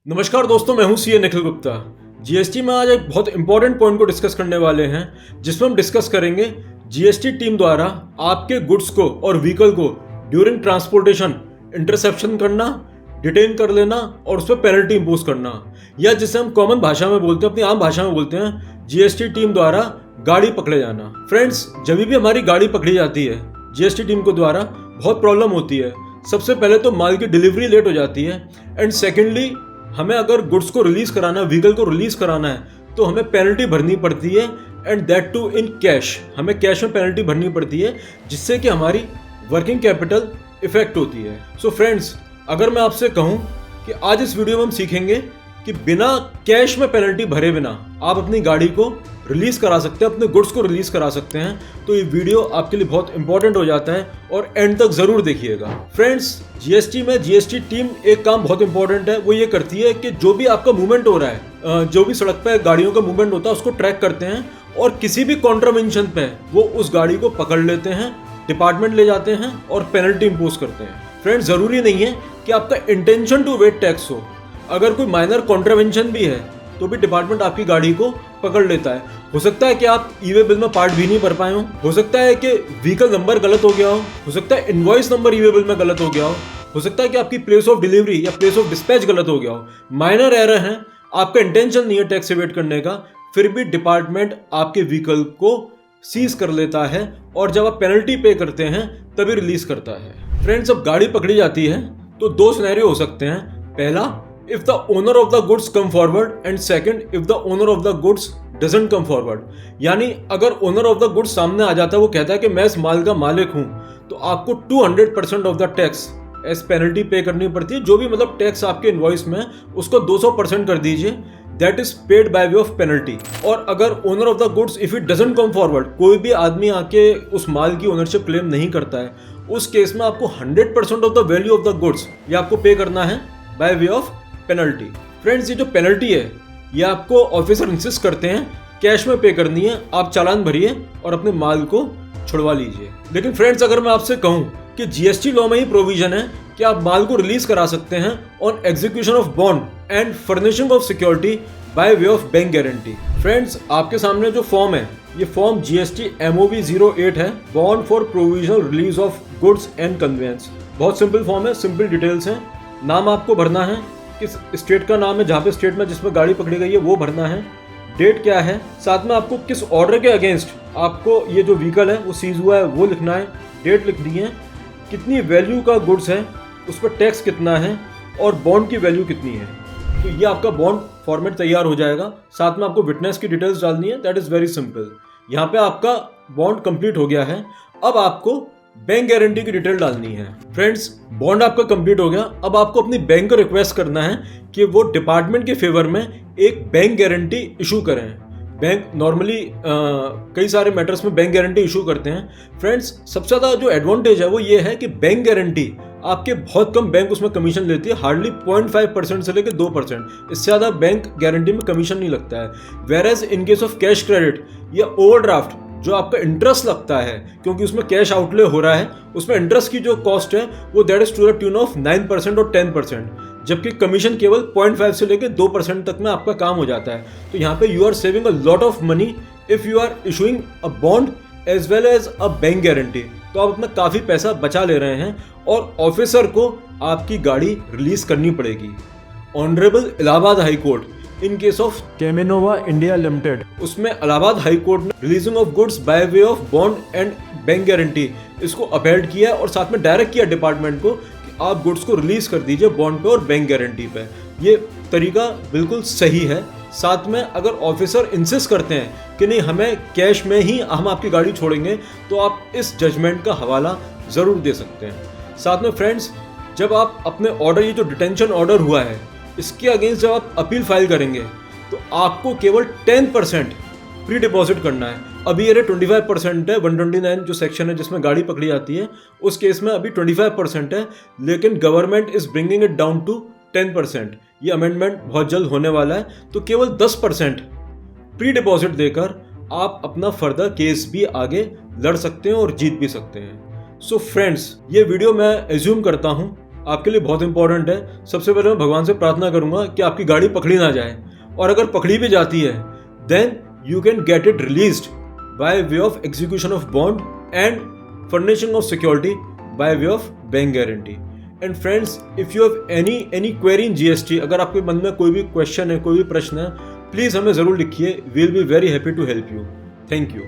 नमस्कार दोस्तों, मैं हूं सीए निखिल गुप्ता। जीएसटी में आज एक बहुत इंपॉर्टेंट पॉइंट को डिस्कस करने वाले हैं, जिसमें हम डिस्कस करेंगे जीएसटी टीम द्वारा आपके गुड्स को और व्हीकल को ड्यूरिंग ट्रांसपोर्टेशन इंटरसेप्शन करना, डिटेन कर लेना और उस पर पेनल्टी इंपोज करना, या जिसे हम कॉमन भाषा में बोलते हैं, अपनी आम भाषा में बोलते हैं, जीएसटी टीम द्वारा गाड़ी पकड़े जाना। फ्रेंड्स, जब भी हमारी गाड़ी पकड़ी जाती है जीएसटी टीम को द्वारा बहुत प्रॉब्लम होती है। सबसे पहले तो माल की डिलीवरी लेट हो जाती है, एंड सेकेंडली हमें अगर गुड्स को रिलीज कराना है, व्हीकल को रिलीज कराना है, तो हमें पेनल्टी भरनी पड़ती है, and that too in cash. हमें कैश में पेनल्टी भरनी पड़ती है, जिससे कि हमारी वर्किंग कैपिटल इफेक्ट होती है। सो फ्रेंड्स, अगर मैं आपसे कहूं कि आज इस वीडियो में हम सीखेंगे कि बिना कैश में पेनल्टी भरे बिना आप अपनी गाड़ी को रिलीज करा सकते हैं, अपने गुड्स को रिलीज करा सकते हैं, तो ये वीडियो आपके लिए बहुत इंपॉर्टेंट हो जाता है और एंड तक जरूर देखिएगा। फ्रेंड्स, जीएसटी में जीएसटी टीम एक काम बहुत इंपॉर्टेंट है, वो ये करती है कि जो भी आपका मूवमेंट हो रहा है, जो भी सड़क पे गाड़ियों का मूवमेंट होता है, उसको ट्रैक करते हैं और किसी भी कॉन्ट्रावेंशन पे वो उस गाड़ी को पकड़ लेते हैं, डिपार्टमेंट ले जाते हैं और पेनल्टी इंपोज करते हैं। फ्रेंड्स, जरूरी नहीं है कि आपका इंटेंशन टू वेट टैक्स हो। अगर कोई माइनर कॉन्ट्रावेंशन भी है तो भी डिपार्टमेंट आपकी गाड़ी को पकड़ लेता है। हो सकता है कि आप ईवे बिल में पार्ट भी नहीं भर पाए हो सकता है कि व्हीकल नंबर गलत हो गया हो सकता है इनवॉइस नंबर ईवे बिल में गलत हो गया हो सकता है कि आपकी प्लेस ऑफ डिलीवरी या प्लेस ऑफ डिस्पैच गलत हो गया हो। माइनर एरर है, आपका इंटेंशन नहीं है टैक्स एवेट करने का, फिर भी डिपार्टमेंट आपके व्हीकल को सीज कर लेता है और जब आप पेनल्टी पे करते हैं तभी रिलीज करता है। फ्रेंड्स, जब गाड़ी पकड़ी जाती है तो दो सिनेरियो हो सकते हैं। पहला, if the owner of the goods come forward, and second, if the owner of the goods doesn't come forward। यानी अगर ओनर ऑफ द गुड्स सामने आ जाता है, वो कहता है कि मैं इस माल का मालिक हूं, तो आपको 200% of the tax as penalty pay करनी पड़ती है। जो भी मतलब टैक्स आपके इनवॉइस में उसको 200% कर दीजिए, that is paid by way of penalty. और अगर owner of the goods if it doesn't come forward, कोई भी आदमी आके उस माल की ओनरशिप क्लेम नहीं करता है, उस केस में आपको 100% of the value of the goods ये आपको पे करना है bye way of penalty. Friends, ये जो पेनल्टी है ये आपको ऑफिसर इंसिस्ट करते हैं कैश में पे करनी है। आप चालान भरिए और अपने माल को छुड़वा लीजिए। लेकिन फ्रेंड्स, अगर मैं आपसे कहूं कि जीएसटी लॉ में ही प्रोविजन है कि आप माल को रिलीज करा सकते हैं on execution of bond and furnishing of security by way of bank guarantee. Friends, आपके सामने जो फॉर्म है ये फॉर्म जीएसटी MOB 08 है, bond for provisional release of goods and conveyance. बहुत सिंपल फॉर्म है, सिंपल डिटेल्स हैं। नाम आपको भरना है, किस स्टेट का नाम है, जहाँ पे स्टेट में जिसमें गाड़ी पकड़ी गई है वो भरना है, डेट क्या है, साथ में आपको किस ऑर्डर के अगेंस्ट आपको ये जो व्हीकल है वो सीज हुआ है वो लिखना है, डेट लिखनी है, कितनी वैल्यू का गुड्स है, उस पर टैक्स कितना है और बॉन्ड की वैल्यू कितनी है। तो ये आपका बॉन्ड फॉर्मेट तैयार हो जाएगा। साथ में आपको विटनेस की डिटेल्स डालनी है, दैट इज़ वेरी सिंपल। यहाँ पे आपका बॉन्ड कंप्लीट हो गया है। अब आपको बैंक गारंटी की डिटेल डालनी है। फ्रेंड्स, बॉन्ड आपका कंप्लीट हो गया। अब आपको अपनी बैंक को रिक्वेस्ट करना है कि वो डिपार्टमेंट के फेवर में एक बैंक गारंटी इशू करें। बैंक नॉर्मली कई सारे मैटर्स में बैंक गारंटी इशू करते हैं। फ्रेंड्स, सबसे ज़्यादा जो एडवांटेज है वो ये है कि बैंक गारंटी आपके बहुत कम बैंक उसमें कमीशन लेती है, हार्डली 0.5% से लेकर 2%। इससे ज़्यादा बैंक गारंटी में कमीशन नहीं लगता है। Whereas in case of cash credit या ओवरड्राफ्ट जो आपका इंटरेस्ट लगता है, क्योंकि उसमें कैश आउटले हो रहा है, उसमें इंटरेस्ट की जो कॉस्ट है वो that is to the tune of 9% और 10%, जबकि कमीशन केवल 0.5 से लेकर 2% तक में आपका काम हो जाता है। तो यहाँ पे you are saving a lot of money if you are issuing a bond as well as a bank guarantee. तो आप अपना काफ़ी पैसा बचा ले रहे हैं और ऑफिसर को आपकी गाड़ी रिलीज करनी पड़ेगी। Honourable Allahabad high court in case of Caminova India limited, उसमें इलाहाबाद हाई कोर्ट ने releasing of goods by way of bond and bank guarantee इसको अपहेल्ड किया और साथ में डायरेक्ट किया डिपार्टमेंट को कि आप गुड्स को रिलीज कर दीजिए बॉन्ड पे और बैंक गारंटी पे। ये तरीका बिल्कुल सही है। साथ में अगर ऑफिसर इंसिस्ट करते हैं कि नहीं हमें कैश में ही हम आपकी गाड़ी छोड़ेंगे, तो आप इस जजमेंट का हवाला ज़रूर दे सकते हैं। साथ में फ्रेंड्स, जब आप अपने ऑर्डर, ये जो डिटेंशन ऑर्डर हुआ है, इसके अगेंस्ट जब आप अपील फाइल करेंगे तो आपको केवल 10% प्री डिपॉजिट करना है। अभी ये 25% है, 129 जो सेक्शन है जिसमें गाड़ी पकड़ी जाती है उस केस में अभी 25% है, लेकिन government is bringing it down to 10%। ये अमेंडमेंट बहुत जल्द होने वाला है, तो केवल 10% प्री डिपॉजिट देकर आप अपना फर्दर केस भी आगे लड़ सकते हैं और जीत भी सकते हैं। सो फ्रेंड्स, ये वीडियो मैं एज्यूम करता हूँ आपके लिए बहुत इंपॉर्टेंट है। सबसे पहले मैं भगवान से प्रार्थना करूंगा कि आपकी गाड़ी पकड़ी ना जाए, और अगर पकड़ी भी जाती है then you can get it released by way of execution of bond and furnishing of security by way of bank guarantee. And friends, if you have any query in GST, अगर आपके मन में कोई भी क्वेश्चन है, कोई भी प्रश्न है, प्लीज़ हमें ज़रूर लिखिए। We will be very happy to help you. Thank you.